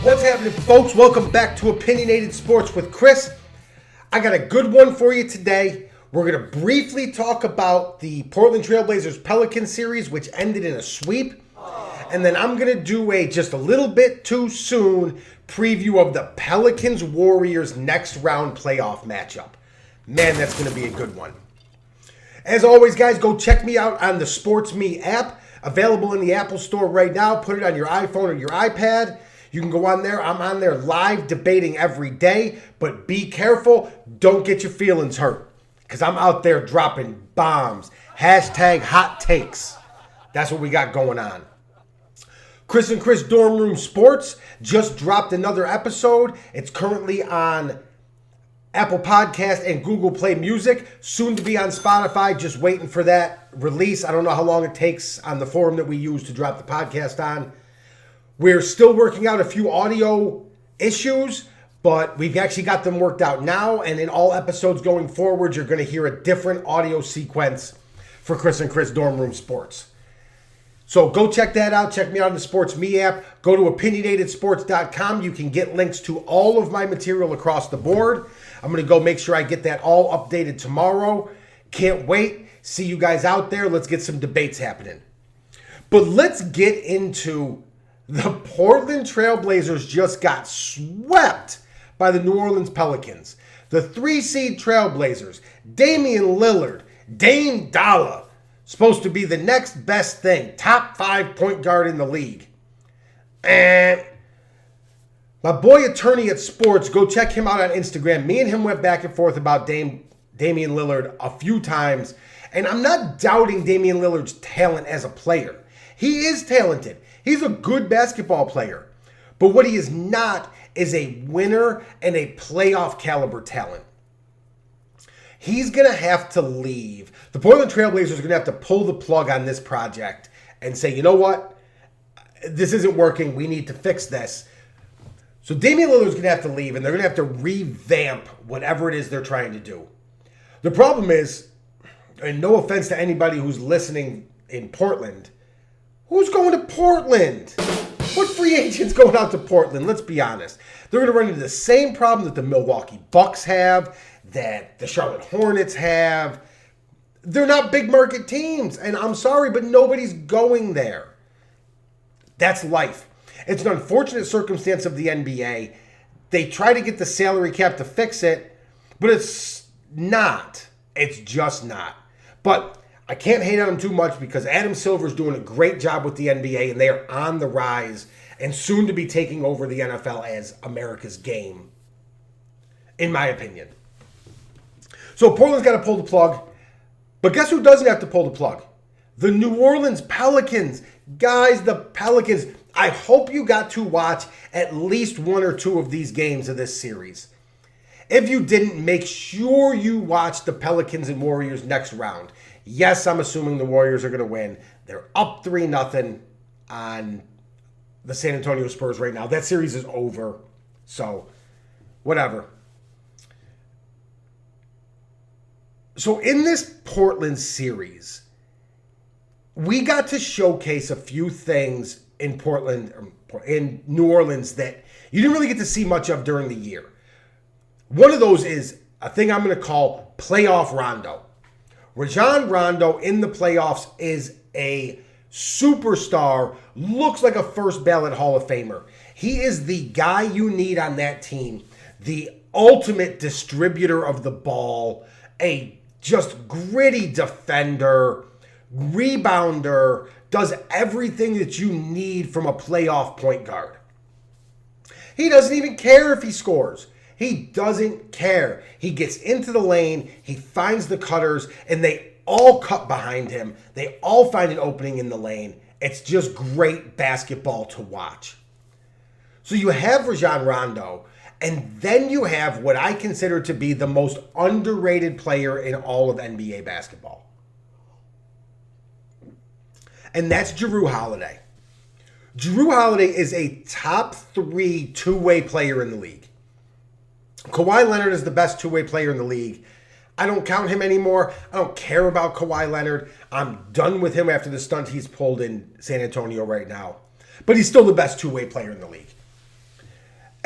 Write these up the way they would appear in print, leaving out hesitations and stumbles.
What's happening, folks? Welcome back to Opinionated Sports with Chris. I got a good one for you today. We're going to briefly talk about the Portland Trailblazers Pelicans series, which ended in a sweep. And then I'm going to do a just a little bit too soon preview of the Pelicans Warriors next round playoff matchup. Man, that's going to be a good one. As always, guys, go check me out on the Sports Me app. Available in the Apple Store right now. Put it on your iPhone or your iPad. You can go on there. I'm on there live debating every day. But be careful. Don't get your feelings hurt. Because I'm out there dropping bombs. Hashtag hot takes. That's what we got going on. Chris and Chris Dorm Room Sports just dropped another episode. It's currently on Apple Podcast and Google Play Music. Soon to be on Spotify. Just waiting for that release. I don't know how long it takes on the forum that we use to drop the podcast on. We're still working out a few audio issues, but we've actually got them worked out now. And in all episodes going forward, you're going to hear a different audio sequence for Chris and Chris Dorm Room Sports. So go check that out. Check me out on the Sports Me app. Go to opinionatedsports.com. You can get links to all of my material across the board. I'm going to go make sure I get that all updated tomorrow. Can't wait. See you guys out there. Let's get some debates happening. But let's get into the Portland Trailblazers just got swept by the New Orleans Pelicans. The 3-seed Trailblazers, Damian Lillard, Dame Dollar, supposed to be the next best thing. Top 5 point guard in the league. And my boy Attorney at Sports, go check him out on Instagram. Me and him went back and forth about Damian Lillard a few times. And I'm not doubting Damian Lillard's talent as a player. He is talented. He's a good basketball player. But what he is not is a winner and a playoff caliber talent. He's going to have to leave. The Portland Trailblazers are going to have to pull the plug on this project and say, you know what? This isn't working. We need to fix this. So Damian Lillard is going to have to leave, and they're going to have to revamp whatever it is they're trying to do. The problem is, and no offense to anybody who's listening in Portland, who's going to Portland? What free agent's going out to Portland? Let's be honest. They're going to run into the same problem that the Milwaukee Bucks have, that the Charlotte Hornets have. They're not big market teams, and I'm sorry, but nobody's going there. That's life. It's an unfortunate circumstance of the NBA. They try to get the salary cap to fix it, but it's not. It's just not. But I can't hate on them too much because Adam Silver's doing a great job with the NBA, and they are on the rise and soon to be taking over the NFL as America's game, in my opinion. So Portland's got to pull the plug. But guess who doesn't have to pull the plug? The New Orleans Pelicans. Guys, the Pelicans. I hope you got to watch at least one or two of these games of this series. If you didn't, make sure you watch the Pelicans and Warriors next round. Yes, I'm assuming the Warriors are going to win. They're up 3-0 on the San Antonio Spurs right now. That series is over. So, whatever. So in this Portland series, we got to showcase a few things in Portland, in New Orleans, that you didn't really get to see much of during the year. One of those is a thing I'm going to call playoff Rondo. Rajon Rondo in the playoffs is a superstar, looks like a first ballot Hall of Famer. He is the guy you need on that team, the ultimate distributor of the ball, a just gritty defender, rebounder, does everything that you need from a playoff point guard. He doesn't even care if he scores. He doesn't care. He gets into the lane, he finds the cutters, and they all cut behind him. They all find an opening in the lane. It's just great basketball to watch. So you have Rajon Rondo, and then you have what I consider to be the most underrated player in all of NBA basketball. And that's Jrue Holiday. Jrue Holiday is a top 3 two-way player in the league. Kawhi Leonard is the best two-way player in the league. I don't count him anymore. I don't care about Kawhi Leonard. I'm done with him after the stunt he's pulled in San Antonio right now. But he's still the best two-way player in the league.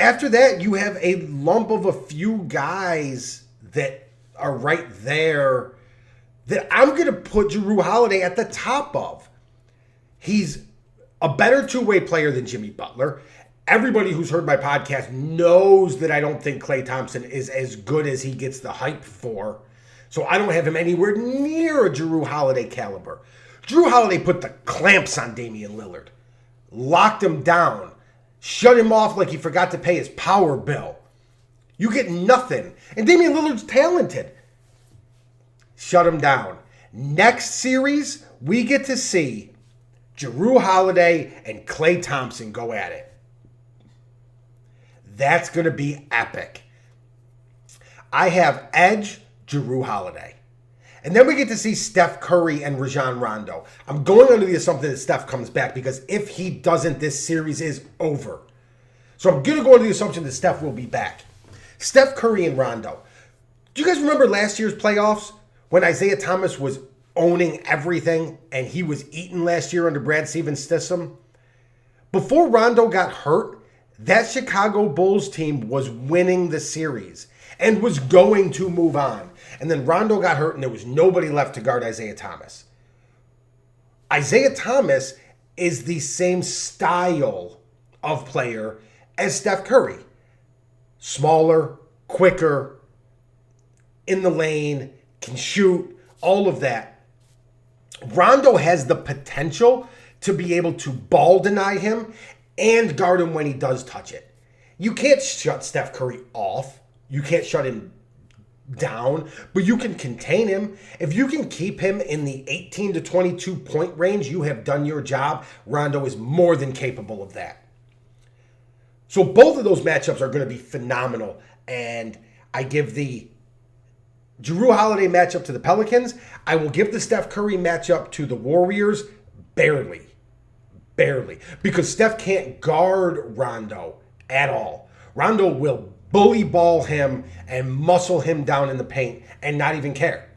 After that, you have a lump of a few guys that are right there that I'm going to put Jrue Holiday at the top of. He's a better two-way player than Jimmy Butler. Everybody who's heard my podcast knows that I don't think Klay Thompson is as good as he gets the hype for. So I don't have him anywhere near a Jrue Holiday caliber. Jrue Holiday put the clamps on Damian Lillard, locked him down, shut him off like he forgot to pay his power bill. You get nothing. And Damian Lillard's talented. Shut him down. Next series, we get to see Jrue Holiday and Klay Thompson go at it. That's going to be epic. I have edge Jrue Holiday. And then we get to see Steph Curry and Rajon Rondo. I'm going under the assumption that Steph comes back because if he doesn't, this series is over. So I'm going to go under the assumption that Steph will be back. Steph Curry and Rondo. Do you guys remember last year's playoffs when Isaiah Thomas was owning everything and he was eaten last year under Brad Stevens' system? Before Rondo got hurt, that Chicago Bulls team was winning the series and was going to move on. And then Rondo got hurt and there was nobody left to guard Isaiah Thomas. Isaiah Thomas is the same style of player as Steph Curry. Smaller, quicker, in the lane, can shoot, all of that. Rondo has the potential to be able to ball deny him and guard him when he does touch it. You can't shut Steph Curry off. You can't shut him down, but you can contain him. If you can keep him in the 18 to 22 point range, you have done your job. Rondo is more than capable of that. So both of those matchups are going to be phenomenal. And I give the Jrue Holiday matchup to the Pelicans. I will give the Steph Curry matchup to the Warriors barely. Barely. Because Steph can't guard Rondo at all. Rondo will bully ball him and muscle him down in the paint and not even care.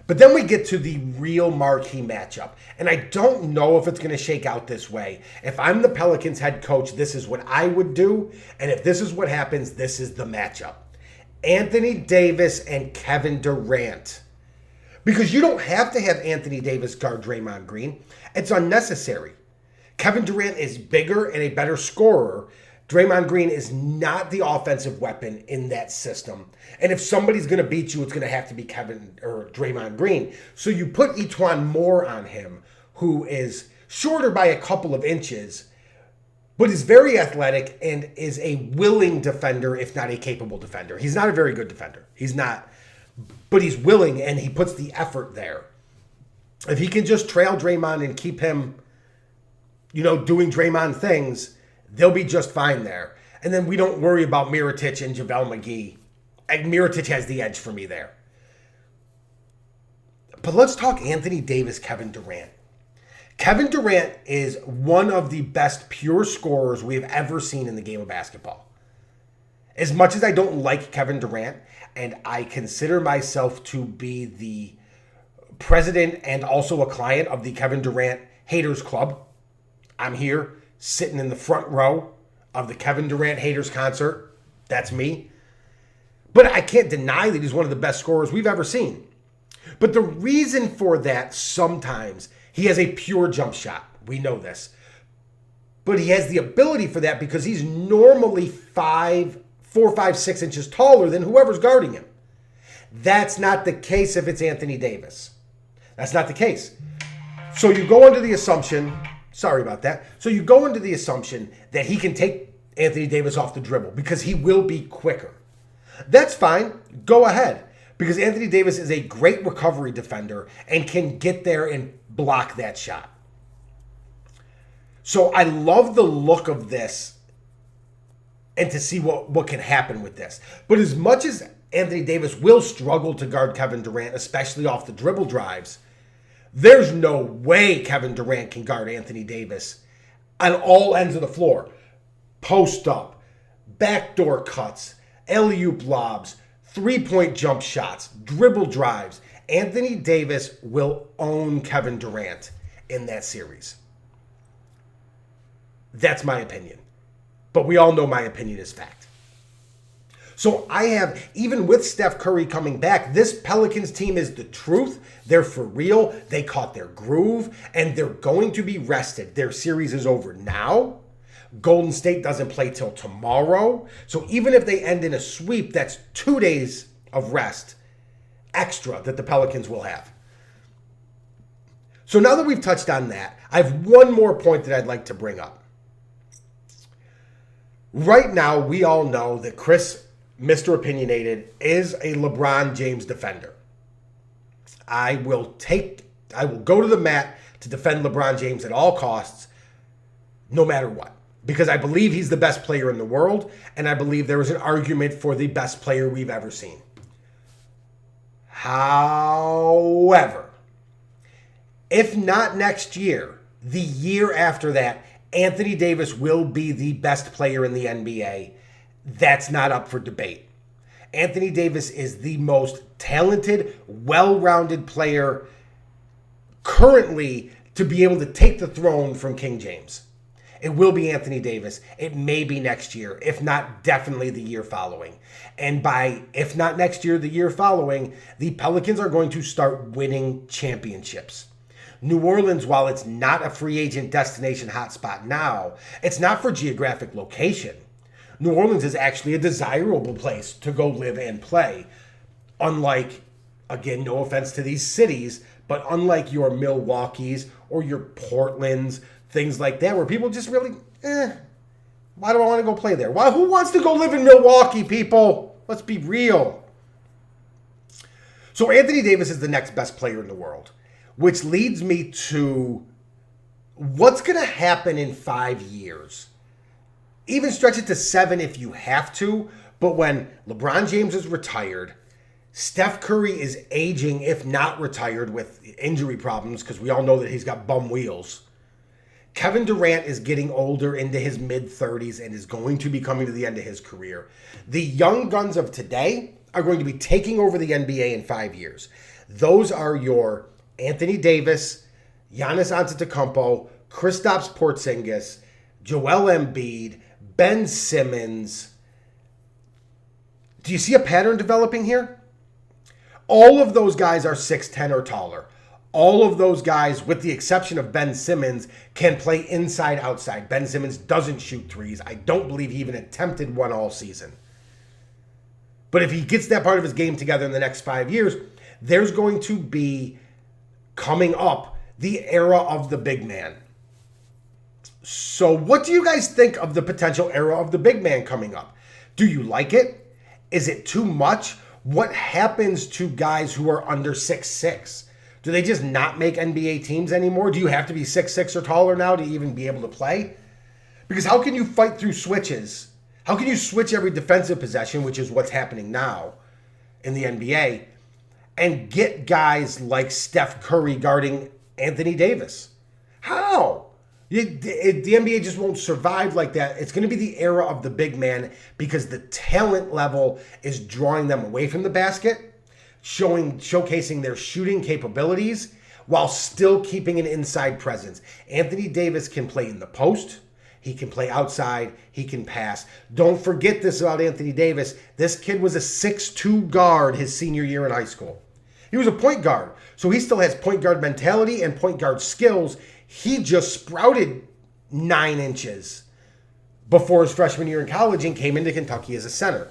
But then we get to the real marquee matchup. And I don't know if it's going to shake out this way. If I'm the Pelicans head coach, this is what I would do. And if this is what happens, this is the matchup. Anthony Davis and Kevin Durant. Because you don't have to have Anthony Davis guard Draymond Green. It's unnecessary. Kevin Durant is bigger and a better scorer. Draymond Green is not the offensive weapon in that system. And if somebody's going to beat you, it's going to have to be Kevin or Draymond Green. So you put Etuan Moore on him, who is shorter by a couple of inches, but is very athletic and is a willing defender, if not a capable defender. He's not a very good defender. He's not, but he's willing and he puts the effort there. If he can just trail Draymond and keep him, doing Draymond things, they'll be just fine there. And then we don't worry about Mirotic and JaVale McGee. And Mirotic has the edge for me there. But let's talk Anthony Davis, Kevin Durant. Kevin Durant is one of the best pure scorers we have ever seen in the game of basketball. As much as I don't like Kevin Durant, and I consider myself to be the president and also a client of the Kevin Durant Haters Club, I'm here sitting in the front row of the Kevin Durant Haters concert. That's me. But I can't deny that he's one of the best scorers we've ever seen. But the reason for that, sometimes he has a pure jump shot. We know this. But he has the ability for that because he's normally 4, 5, 6 inches taller than whoever's guarding him. That's not the case if it's Anthony Davis. That's not the case. So you go under the assumption, sorry about that. So you go into the assumption that he can take Anthony Davis off the dribble because he will be quicker. That's fine. Go ahead. Because Anthony Davis is a great recovery defender and can get there and block that shot. So I love the look of this and to see what can happen with this. But as much as Anthony Davis will struggle to guard Kevin Durant, especially off the dribble drives, there's no way Kevin Durant can guard Anthony Davis on all ends of the floor. Post up, backdoor cuts, alley-oop lobs, three-point jump shots, dribble drives. Anthony Davis will own Kevin Durant in that series. That's my opinion. But we all know my opinion is fact. So I have, even with Steph Curry coming back, this Pelicans team is the truth. They're for real. They caught their groove, and they're going to be rested. Their series is over now. Golden State doesn't play till tomorrow. So even if they end in a sweep, that's 2 days of rest extra that the Pelicans will have. So now that we've touched on that, I have one more point that I'd like to bring up. Right now, we all know that Chris, Mr. Opinionated, is a LeBron James defender. I will go to the mat to defend LeBron James at all costs, no matter what. Because I believe he's the best player in the world, and I believe there is an argument for the best player we've ever seen. However, if not next year, the year after that, Anthony Davis will be the best player in the NBA. That's not up for debate. Anthony Davis is the most talented, well-rounded player currently to be able to take the throne from King James. It will be Anthony Davis. It may be next year, if not definitely the year following. And by if not next year, the year following, the Pelicans are going to start winning championships. New Orleans, while it's not a free agent destination hotspot now, it's not for geographic location. New Orleans is actually a desirable place to go live and play. Unlike, again, no offense to these cities, but unlike your Milwaukees or your Portlands, things like that, where people just really, why do I want to go play there? Why? Who wants to go live in Milwaukee, people? Let's be real. So Anthony Davis is the next best player in the world, which leads me to what's going to happen in 5 years. Even stretch it to 7 if you have to, but when LeBron James is retired, Steph Curry is aging, if not retired, with injury problems, because we all know that he's got bum wheels. Kevin Durant is getting older, into his mid-30s, and is going to be coming to the end of his career. The young guns of today are going to be taking over the NBA in 5 years. Those are your Anthony Davis, Giannis Antetokounmpo, Kristaps Porzingis, Joel Embiid, Ben Simmons. Do you see a pattern developing here? All of those guys are 6'10 or taller. All of those guys, with the exception of Ben Simmons, can play inside, outside. Ben Simmons doesn't shoot threes. I don't believe he even attempted one all season. But if he gets that part of his game together in the next 5 years, there's going to be, coming up, the era of the big man. So what do you guys think of the potential era of the big man coming up? Do you like it? Is it too much? What happens to guys who are under 6'6"? Do they just not make NBA teams anymore? Do you have to be 6'6" or taller now to even be able to play? Because how can you fight through switches? How can you switch every defensive possession, which is what's happening now in the NBA, and get guys like Steph Curry guarding Anthony Davis? How? The NBA just won't survive like that. It's going to be the era of the big man because the talent level is drawing them away from the basket, showcasing their shooting capabilities while still keeping an inside presence. Anthony Davis can play in the post. He can play outside. He can pass. Don't forget this about Anthony Davis. This kid was a 6'2" guard his senior year in high school. He was a point guard, so he still has point guard mentality and point guard skills. He just sprouted 9 inches before his freshman year in college and came into Kentucky as a center.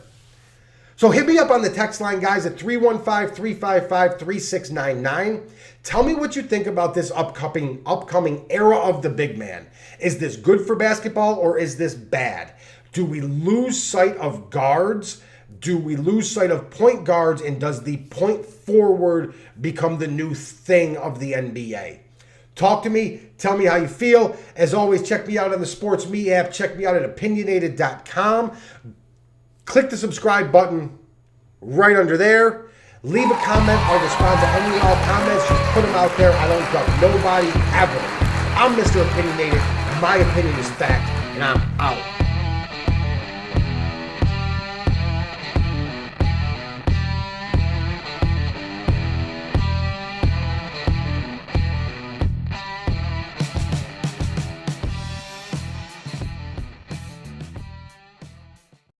So hit me up on the text line, guys, at 315-355-3699. Tell me what you think about this upcoming era of the big man. Is this good for basketball or is this bad? Do we lose sight of guards? Do we lose sight of point guards? And does the point forward become the new thing of the NBA? Talk to me. Tell me how you feel. As always, check me out on the Sports Me app. Check me out at opinionated.com. Click the subscribe button right under there. Leave a comment. I'll respond to any and all comments. Just put them out there. I don't doubt nobody ever. I'm Mr. Opinionated. My opinion is fact, and I'm out.